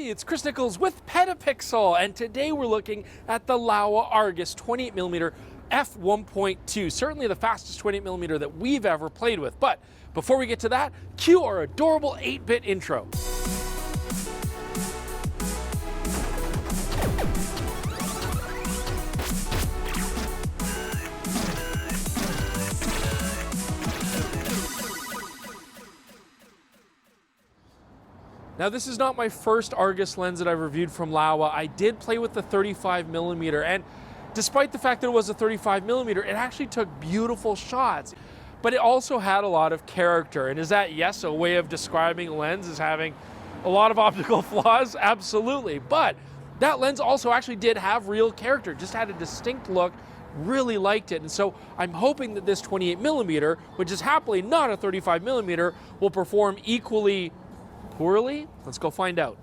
Hey, it's Chris Nichols with PetaPixel, and today we're looking at the Laowa Argus 28mm f1.2, certainly the fastest 28mm that we've ever played with. But before we get to that, cue our adorable 8-bit intro. Now, this is not my first Argus lens that I've reviewed from Laowa. I did play with the 35mm, and despite the fact that it was a 35mm, it actually took beautiful shots. But it also had a lot of character. And is that, yes, a way of describing a lens as having a lot of optical flaws? Absolutely. But that lens also actually did have real character, just had a distinct look. Really liked it. And so I'm hoping that this 28mm, which is happily not a 35mm, will perform equally poorly? Let's go find out.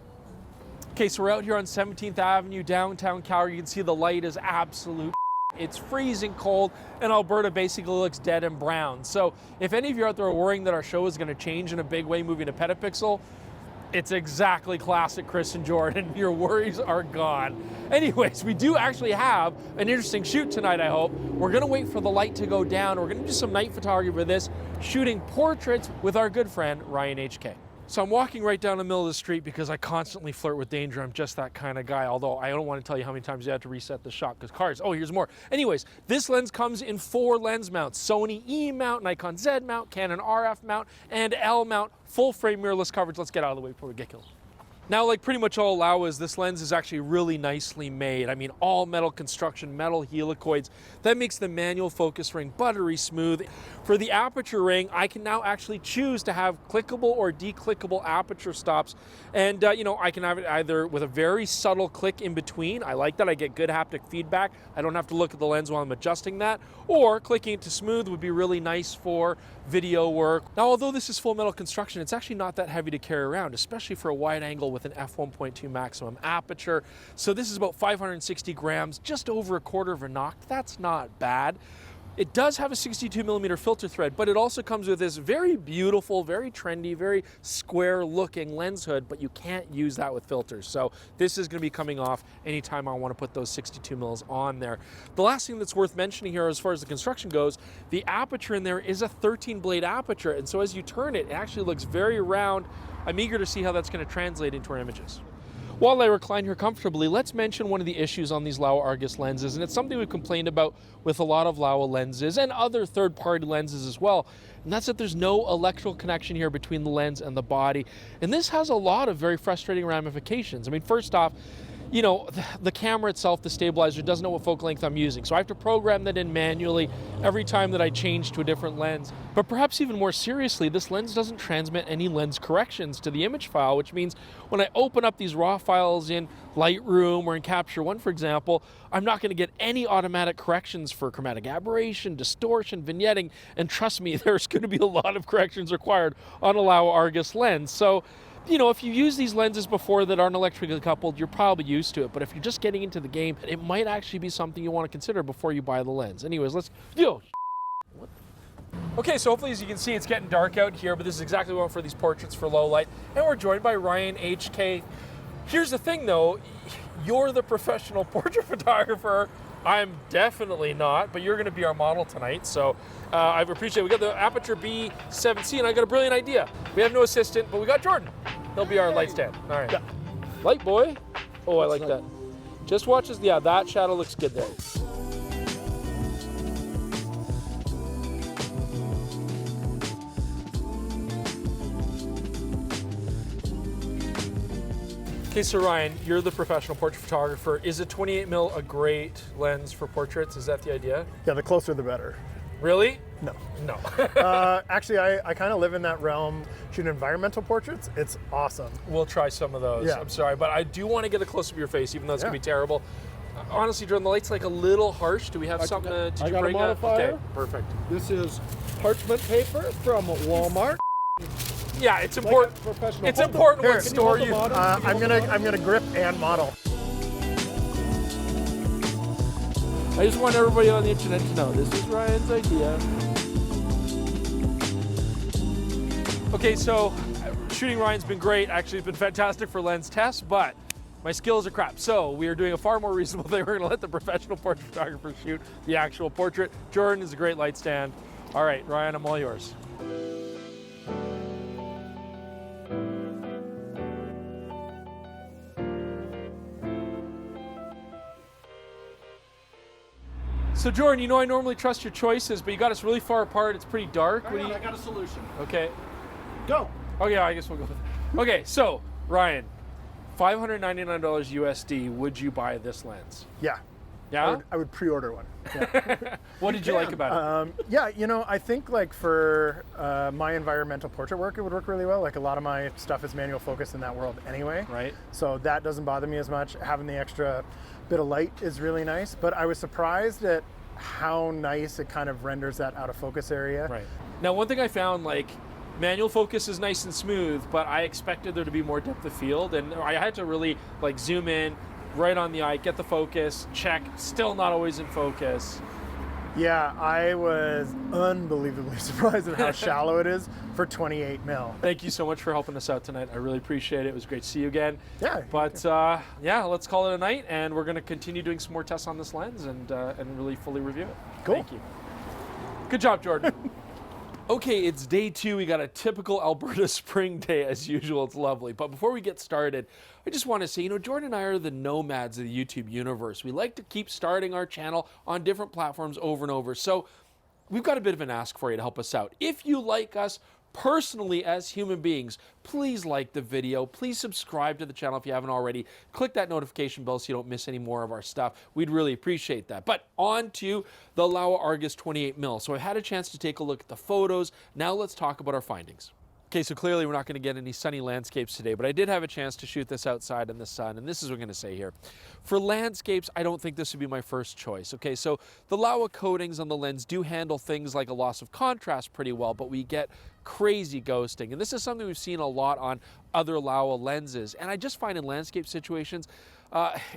Okay, so we're out here on 17th Avenue, downtown Calgary. You can see the light is absolute. It's freezing cold, and Alberta basically looks dead and brown. So if any of you out there are worrying that our show is going to change in a big way moving to PetaPixel, it's exactly classic Chris and Jordan. Your worries are gone. Anyways, we do actually have an interesting shoot tonight, I hope. We're gonna wait for the light to go down. We're gonna do some night photography for this, shooting portraits with our good friend, Ryan HK. So I'm walking right down the middle of the street because I constantly flirt with danger. I'm just that kind of guy, although I don't want to tell you how many times you have to reset the shot because cars, oh, here's more. Anyways, this lens comes in 4 lens mounts: Sony E mount, Nikon Z mount, Canon RF mount, and L mount, full frame mirrorless coverage. Let's get out of the way before we get killed. Now, like pretty much all Laowas, this lens is actually really nicely made. I mean, all metal construction, metal helicoids. That makes the manual focus ring buttery smooth. For the aperture ring, I can now actually choose to have clickable or declickable aperture stops. And, you know, I can have it either with a very subtle click in between. I like that. I get good haptic feedback. I don't have to look at the lens while I'm adjusting that. Or clicking it to smooth would be really nice for video work. Now, although this is full metal construction, it's actually not that heavy to carry around, especially for a wide angle with an f1.2 maximum aperture. So this is about 560 grams, just over a quarter of a knock. That's not bad. It does have a 62mm filter thread, but it also comes with this very beautiful, very trendy, very square looking lens hood, but you can't use that with filters. So this is gonna be coming off anytime I wanna put those 62mm on there. The last thing that's worth mentioning here as far as the construction goes, the aperture in there is a 13 blade aperture. And so as you turn it, it actually looks very round. I'm eager to see how that's gonna translate into our images. While I recline here comfortably, let's mention one of the issues on these Laowa Argus lenses, and it's something we've complained about with a lot of Laowa lenses and other third-party lenses as well, and that's that there's no electrical connection here between the lens and the body. And this has a lot of very frustrating ramifications. I mean, first off, you know, the camera itself, the stabilizer, doesn't know what focal length I'm using. So I have to program that in manually every time that I change to a different lens. But perhaps even more seriously, this lens doesn't transmit any lens corrections to the image file, which means when I open up these raw files in Lightroom or in Capture One, for example, I'm not gonna get any automatic corrections for chromatic aberration, distortion, vignetting, and trust me, there's gonna be a lot of corrections required on a Laowa Argus lens. So, you know, if you use these lenses before that aren't electrically coupled, you're probably used to it. But if you're just getting into the game, it might actually be something you want to consider before you buy the lens. Anyways, let's go. Okay, so hopefully as you can see, it's getting dark out here, but this is exactly what we want for these portraits for low light. And we're joined by Ryan HK. Here's the thing though, you're the professional portrait photographer. I'm definitely not, but you're gonna be our model tonight, so I appreciate it. We got the Aperture B7C, and I got a brilliant idea. We have no assistant, but we got Jordan. He'll be our light stand. All right. Yeah. Light boy. Oh, I like that. Just watch this. Yeah, that shadow looks good there. Okay, so Ryan, you're the professional portrait photographer. Is a 28mm a great lens for portraits? Is that the idea? Yeah, the closer the better. Really? No. No. Actually, I kind of live in that realm. Shooting environmental portraits, it's awesome. We'll try some of those. Yeah. I'm sorry, but I do want to get a close-up of your face, even though it's going to be terrible. Honestly, Jordan, the light's like a little harsh. Do we have something to, did you bring a modifier? Okay, perfect. This is parchment paper from Walmart. Yeah, it's important. It's important what store you. I'm gonna grip and model. I just want everybody on the internet to know this is Ryan's idea. Okay, so shooting Ryan's been great. Actually, it's been fantastic for lens tests, but my skills are crap. So we are doing a far more reasonable thing. We're gonna let the professional portrait photographer shoot the actual portrait. Jordan is a great light stand. All right, Ryan, I'm all yours. So Jordan, you know I normally trust your choices, but you got us really far apart. It's pretty dark. Hang on, I got a solution. Okay. Go. Oh yeah, I guess we'll go with it. Okay, so Ryan, $599 USD, would you buy this lens? Yeah. Yeah? I would pre-order one. Yeah. What did you like about it? Yeah, you know, I think like for my environmental portrait work, it would work really well. Like a lot of my stuff is manual focus in that world anyway. Right. So that doesn't bother me as much. Having the extra bit of light is really nice, but I was surprised at how nice it kind of renders that out of focus area. Right. Now, one thing I found, like, manual focus is nice and smooth, but I expected there to be more depth of field, and I had to really like zoom in right on the eye, get the focus, check, still not always in focus. Yeah, I was unbelievably surprised at how shallow it is for 28 mil. Thank you so much for helping us out tonight. I really appreciate it. It was great to see you again. Yeah. But yeah, let's call it a night, and we're going to continue doing some more tests on this lens and really fully review it. Cool. Thank you. Good job, Jordan. Okay, it's day 2. We got a typical Alberta spring day as usual. It's lovely. But before we get started, I just want to say, you know, Jordan and I are the nomads of the YouTube universe. We like to keep starting our channel on different platforms over and over. So we've got a bit of an ask for you to help us out. If you like us personally as human beings, please like the video. Please subscribe to the channel if you haven't already. Click that notification bell so you don't miss any more of our stuff. We'd really appreciate that. But on to the Laowa Argus 28mm. So I've had a chance to take a look at the photos. Now let's talk about our findings. Okay, so clearly we're not going to get any sunny landscapes today, but I did have a chance to shoot this outside in the sun, and this is what I'm going to say here. For landscapes, I don't think this would be my first choice. Okay, so the Laowa coatings on the lens do handle things like a loss of contrast pretty well, but we get crazy ghosting, and this is something we've seen a lot on other Laowa lenses, and I just find in landscape situations,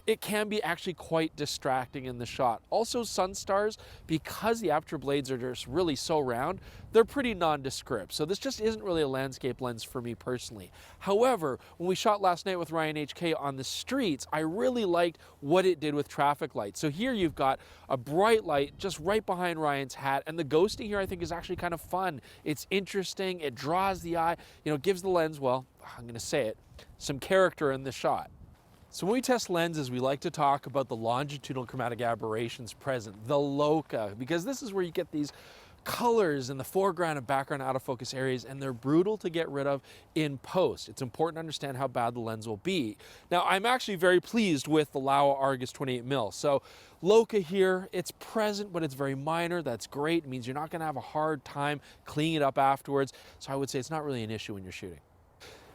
it can be actually quite distracting in the shot. Also, Sunstars, because the aperture blades are just really so round, they're pretty nondescript. So this just isn't really a landscape lens for me personally. However, when we shot last night with Ryan HK on the streets, I really liked what it did with traffic lights. So here you've got a bright light just right behind Ryan's hat, and the ghosting here I think is actually kind of fun. It's interesting, it draws the eye, you know, gives the lens, well, I'm gonna say it, some character in the shot. So when we test lenses, we like to talk about the longitudinal chromatic aberrations present, the loci, because this is where you get these colors in the foreground and background out of focus areas, and they're brutal to get rid of in post. It's important to understand how bad the lens will be. Now, I'm actually very pleased with the Laowa Argus 28mm. So loci here, it's present, but it's very minor. That's great. It means you're not gonna have a hard time cleaning it up afterwards. So I would say it's not really an issue when you're shooting.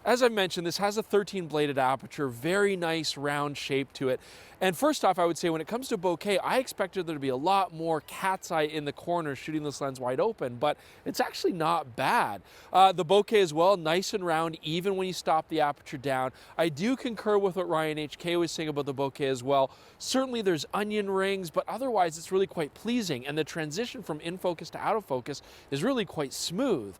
As I mentioned, this has a 13-bladed aperture, very nice round shape to it. And first off, I would say when it comes to bokeh, I expected there to be a lot more cat's eye in the corner shooting this lens wide open, but it's actually not bad. The bokeh as well, nice and round, even when you stop the aperture down. I do concur with what Ryan HK was saying about the bokeh as well. Certainly there's onion rings, but otherwise it's really quite pleasing. And the transition from in focus to out of focus is really quite smooth.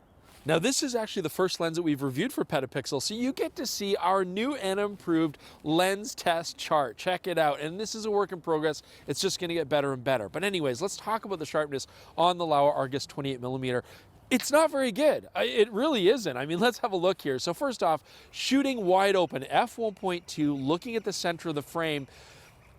Now this is actually the first lens that we've reviewed for PetaPixel, so you get to see our new and improved lens test chart. Check it out, and this is a work in progress. It's just gonna get better and better. But anyways, let's talk about the sharpness on the Laowa Argus 28mm. It's not very good. It really isn't. I mean, let's have a look here. So first off, shooting wide open, f1.2, looking at the center of the frame,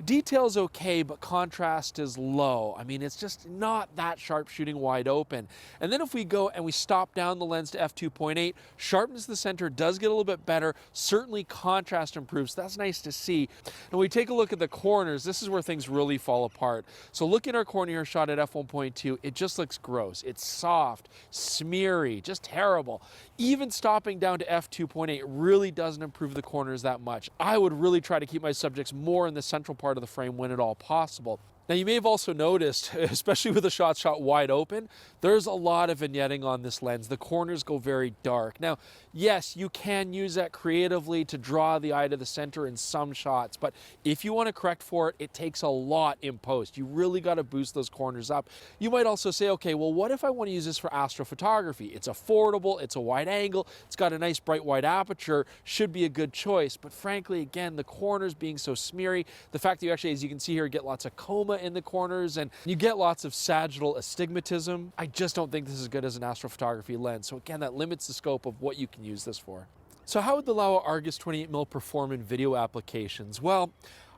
detail's okay, but contrast is low. I mean, it's just not that sharp shooting wide open. And then if we go and we stop down the lens to f2.8, sharpness of the center does get a little bit better. Certainly contrast improves. That's nice to see. And we take a look at the corners. This is where things really fall apart. So look at our corner here shot at f1.2. It just looks gross. It's soft, smeary, just terrible. Even stopping down to f2.8 really doesn't improve the corners that much. I would really try to keep my subjects more in the central part of the frame when at all possible. Now you may have also noticed, especially with the shot wide open, there's a lot of vignetting on this lens. The corners go very dark. Now, yes, you can use that creatively to draw the eye to the center in some shots, but if you want to correct for it, it takes a lot in post. You really got to boost those corners up. You might also say, okay, well, what if I want to use this for astrophotography? It's affordable, it's a wide angle, it's got a nice bright wide aperture, should be a good choice. But frankly, again, the corners being so smeary, the fact that you actually, as you can see here, get lots of coma in the corners and you get lots of sagittal astigmatism, I just don't think this is good as an astrophotography lens. So again, that limits the scope of what you can use this for. So how would the Laowa Argus 28mm perform in video applications? Well,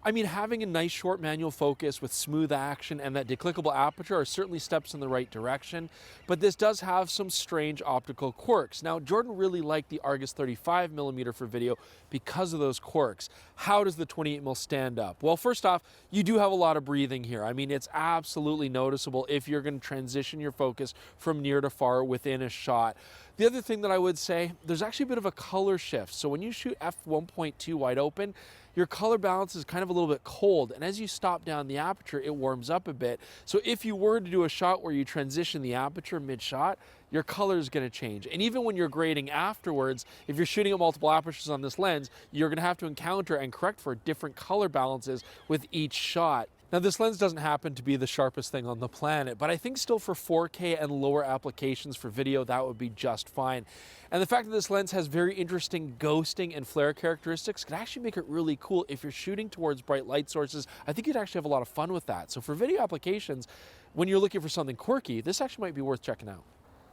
I mean, having a nice short manual focus with smooth action and that declickable aperture are certainly steps in the right direction, but this does have some strange optical quirks. Now, Jordan really liked the Argus 35mm for video because of those quirks. How does the 28mm stand up? Well, first off, you do have a lot of breathing here. I mean, it's absolutely noticeable if you're going to transition your focus from near to far within a shot. The other thing that I would say, there's actually a bit of a color shift. So when you shoot f1.2 wide open, your color balance is kind of a little bit cold, and as you stop down the aperture, it warms up a bit. So if you were to do a shot where you transition the aperture mid-shot, your color is going to change. And even when you're grading afterwards, if you're shooting at multiple apertures on this lens, you're going to have to encounter and correct for different color balances with each shot. Now, this lens doesn't happen to be the sharpest thing on the planet, but I think still for 4K and lower applications for video, that would be just fine. And the fact that this lens has very interesting ghosting and flare characteristics could actually make it really cool if you're shooting towards bright light sources. I think you'd actually have a lot of fun with that. So for video applications, when you're looking for something quirky, this actually might be worth checking out.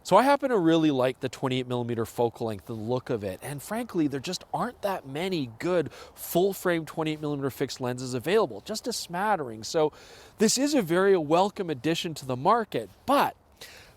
So I happen to really like the 28mm focal length, the look of it, and frankly, there just aren't that many good full-frame 28mm fixed lenses available, just a smattering. So this is a very welcome addition to the market, but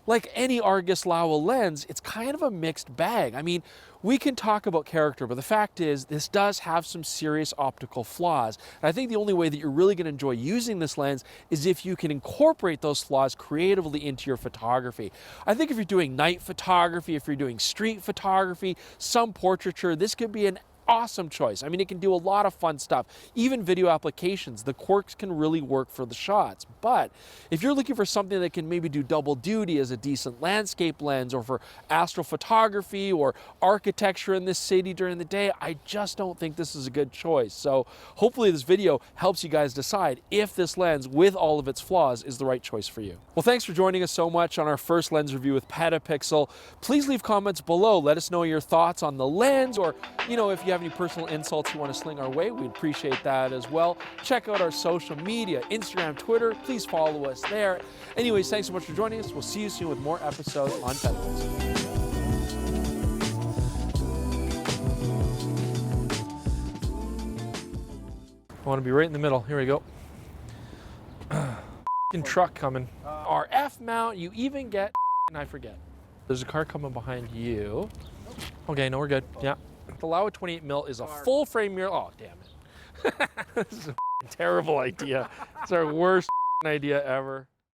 like any Argus Laowa lens, it's kind of a mixed bag. I mean, we can talk about character, but the fact is this does have some serious optical flaws. And I think the only way that you're really going to enjoy using this lens is if you can incorporate those flaws creatively into your photography. I think if you're doing night photography, if you're doing street photography, some portraiture, this could be an awesome choice. I mean, it can do a lot of fun stuff. Even video applications, the quirks can really work for the shots. But if you're looking for something that can maybe do double duty as a decent landscape lens or for astrophotography or architecture in this city during the day, I just don't think this is a good choice. So hopefully this video helps you guys decide if this lens with all of its flaws is the right choice for you. Well, thanks for joining us so much on our first lens review with PetaPixel. Please leave comments below. Let us know your thoughts on the lens, or, you know, if you have any personal insults you want to sling our way, we'd appreciate that as well. Check out our social media, Instagram, Twitter. Please follow us there. Anyways, thanks so much for joining us. We'll see you soon with more episodes on PetaPixel. I want to be right in the middle. Here we go. Truck coming. Our F mount, you even get, and I forget. There's a car coming behind you. Okay, no, we're good. Yeah. The Laowa 28mm is a full frame mirror. Oh, damn it. This is a terrible idea. It's our worst idea ever.